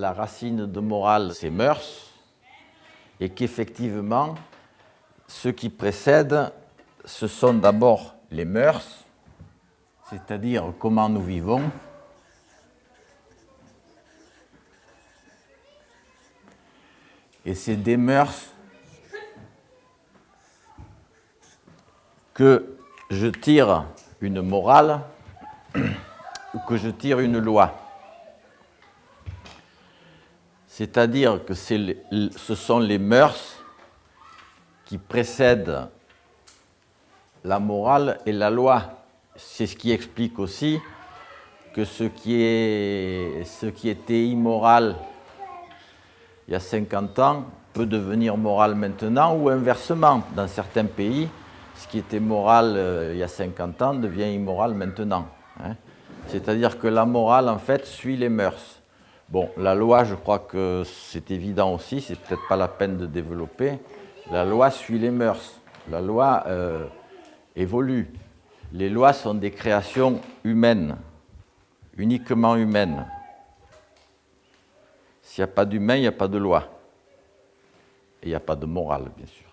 la racine de morale, c'est mœurs, et qu'effectivement, ce qui précède, ce sont d'abord les mœurs, c'est-à-dire comment nous vivons, et c'est des mœurs que je tire une morale ou que je tire une loi. C'est-à-dire que ce sont les mœurs qui précèdent la morale et la loi. C'est ce qui explique aussi que ce qui était immoral il y a 50 ans peut devenir moral maintenant ou inversement. Dans certains pays, ce qui était moral il y a 50 ans devient immoral maintenant. C'est-à-dire que la morale, en fait, suit les mœurs. Bon, la loi, je crois que c'est évident aussi, c'est peut-être pas la peine de développer. La loi suit les mœurs. La loi évolue. Les lois sont des créations humaines, uniquement humaines. S'il n'y a pas d'humain, il n'y a pas de loi. Et il n'y a pas de morale, bien sûr.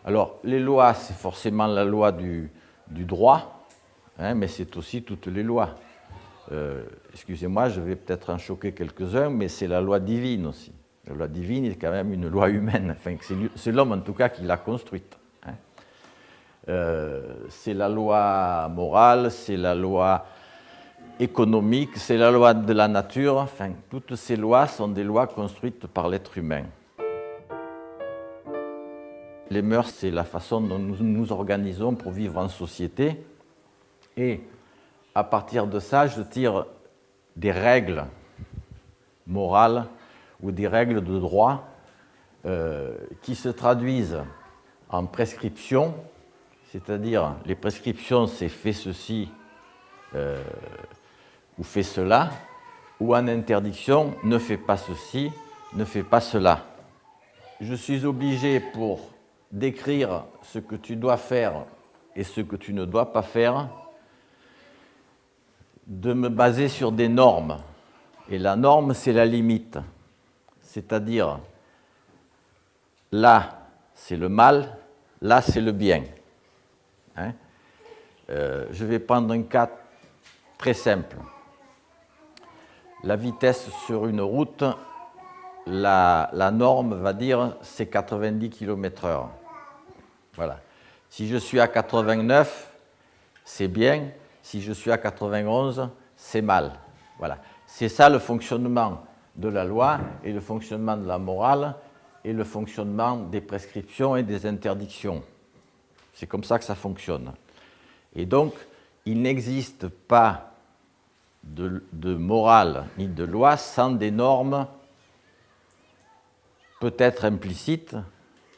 Alors, les lois, c'est forcément la loi du droit, mais c'est aussi toutes les lois. Excusez-moi, je vais peut-être en choquer quelques-uns, mais c'est la loi divine aussi. La loi divine est quand même une loi humaine. Enfin, c'est l'homme, en tout cas, qui l'a construite. C'est la loi morale, c'est la loi économique, c'est la loi de la nature. Enfin, toutes ces lois sont des lois construites par l'être humain. Les mœurs, c'est la façon dont nous nous organisons pour vivre en société. Et à partir de ça, je tire des règles morales ou des règles de droit qui se traduisent en prescriptions, c'est-à-dire les prescriptions, c'est fais ceci ou fais cela, ou en interdiction, ne fais pas ceci, ne fais pas cela. Je suis obligé pour décrire ce que tu dois faire et ce que tu ne dois pas faire, de me baser sur des normes. Et la norme, c'est la limite. C'est-à-dire, là, c'est le mal, là, c'est le bien. Je vais prendre un cas très simple. La vitesse sur une route, la norme va dire c'est 90 km/h. Voilà. Si je suis à 89, c'est bien. Si je suis à 91, c'est mal. Voilà. C'est ça le fonctionnement de la loi et le fonctionnement de la morale et le fonctionnement des prescriptions et des interdictions. C'est comme ça que ça fonctionne. Et donc, il n'existe pas de morale ni de loi sans des normes peut-être implicites,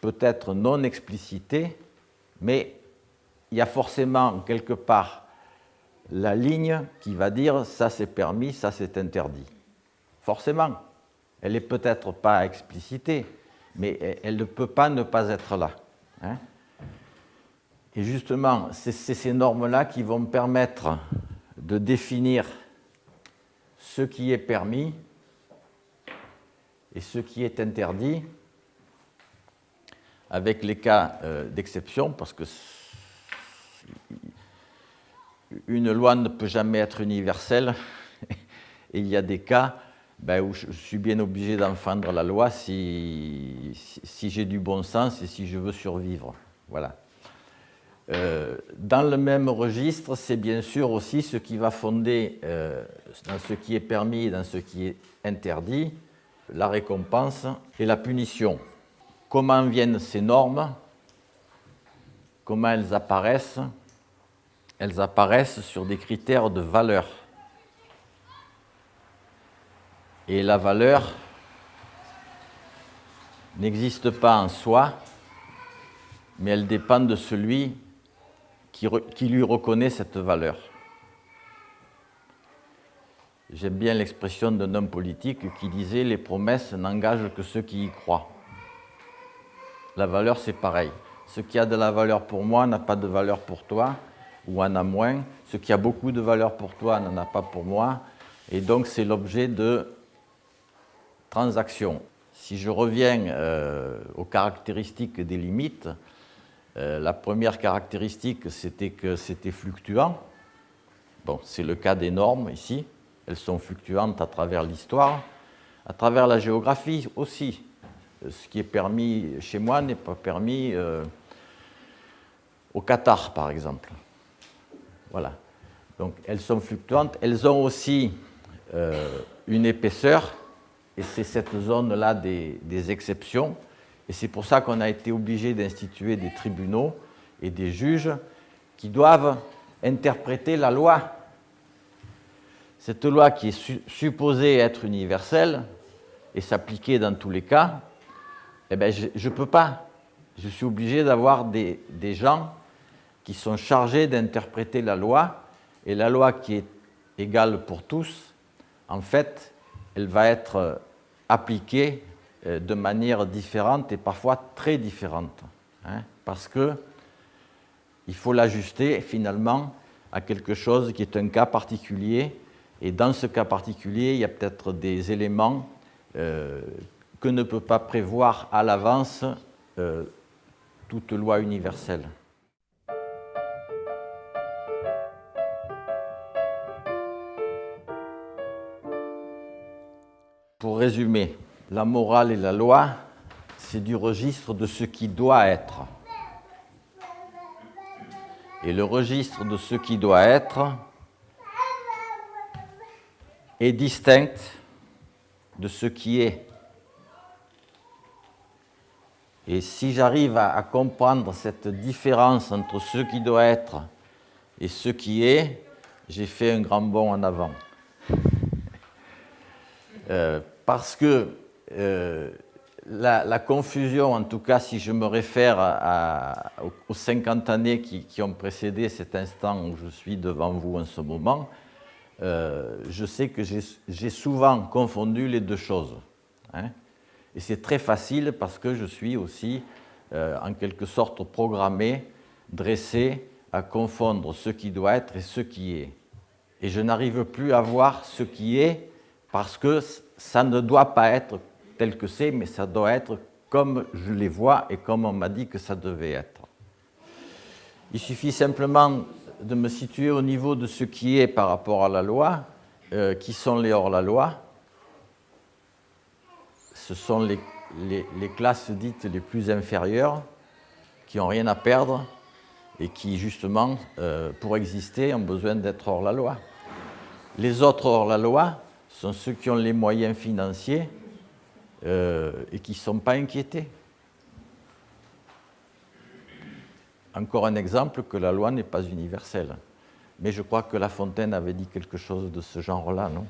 peut-être non explicitées, mais il y a forcément quelque part la ligne qui va dire ça c'est permis, ça c'est interdit. Forcément, elle n'est peut-être pas explicitée, mais elle ne peut pas ne pas être là. Et justement, c'est ces normes-là qui vont permettre de définir ce qui est permis et ce qui est interdit, avec les cas d'exception, parce que une loi ne peut jamais être universelle, et il y a des cas où je suis bien obligé d'enfreindre la loi si j'ai du bon sens et si je veux survivre. Voilà. Dans le même registre, c'est bien sûr aussi ce qui va fonder dans ce qui est permis et dans ce qui est interdit, la récompense et la punition. Comment viennent ces normes? Comment elles apparaissent? Elles apparaissent sur des critères de valeur. Et la valeur n'existe pas en soi, mais elle dépend de celui qui lui reconnaît cette valeur. J'aime bien l'expression d'un homme politique qui disait « Les promesses n'engagent que ceux qui y croient ». La valeur, c'est pareil. Ce qui a de la valeur pour moi n'a pas de valeur pour toi, ou en a moins. Ce qui a beaucoup de valeur pour toi n'en a pas pour moi. Et donc, c'est l'objet de transaction. Si je reviens aux caractéristiques des limites, la première caractéristique, c'était que c'était fluctuant. Bon, c'est le cas des normes ici. Elles sont fluctuantes à travers l'histoire, à travers la géographie aussi. Ce qui est permis chez moi n'est pas permis au Qatar, par exemple. Voilà. Donc, elles sont fluctuantes. Elles ont aussi une épaisseur, et c'est cette zone-là des exceptions. Et c'est pour ça qu'on a été obligé d'instituer des tribunaux et des juges qui doivent interpréter la loi. Cette loi qui est supposée être universelle et s'appliquer dans tous les cas, eh bien, je ne peux pas. Je suis obligé d'avoir des gens qui sont chargés d'interpréter la loi. Et la loi qui est égale pour tous, en fait, elle va être appliquée de manière différente et parfois très différente. Parce qu'il faut l'ajuster finalement à quelque chose qui est un cas particulier. Et dans ce cas particulier, il y a peut-être des éléments que ne peut pas prévoir à l'avance toute loi universelle. Pour résumer, la morale et la loi, c'est du registre de ce qui doit être. Et le registre de ce qui doit être est distinct de ce qui est. Et si j'arrive à comprendre cette différence entre ce qui doit être et ce qui est, j'ai fait un grand bond en avant. Parce que la confusion, en tout cas si je me réfère aux 50 années qui ont précédé cet instant où je suis devant vous en ce moment, je sais que j'ai souvent confondu les deux choses. Et c'est très facile parce que je suis aussi, en quelque sorte, programmé, dressé à confondre ce qui doit être et ce qui est. Et je n'arrive plus à voir ce qui est parce que ça ne doit pas être tel que c'est, mais ça doit être comme je les vois et comme on m'a dit que ça devait être. Il suffit simplement de me situer au niveau de ce qui est par rapport à la loi, qui sont les hors-la-loi. Ce sont les classes dites les plus inférieures, qui n'ont rien à perdre et qui, justement, pour exister, ont besoin d'être hors la loi. Les autres hors la loi sont ceux qui ont les moyens financiers et qui ne sont pas inquiétés. Encore un exemple que la loi n'est pas universelle. Mais je crois que La Fontaine avait dit quelque chose de ce genre-là, non ?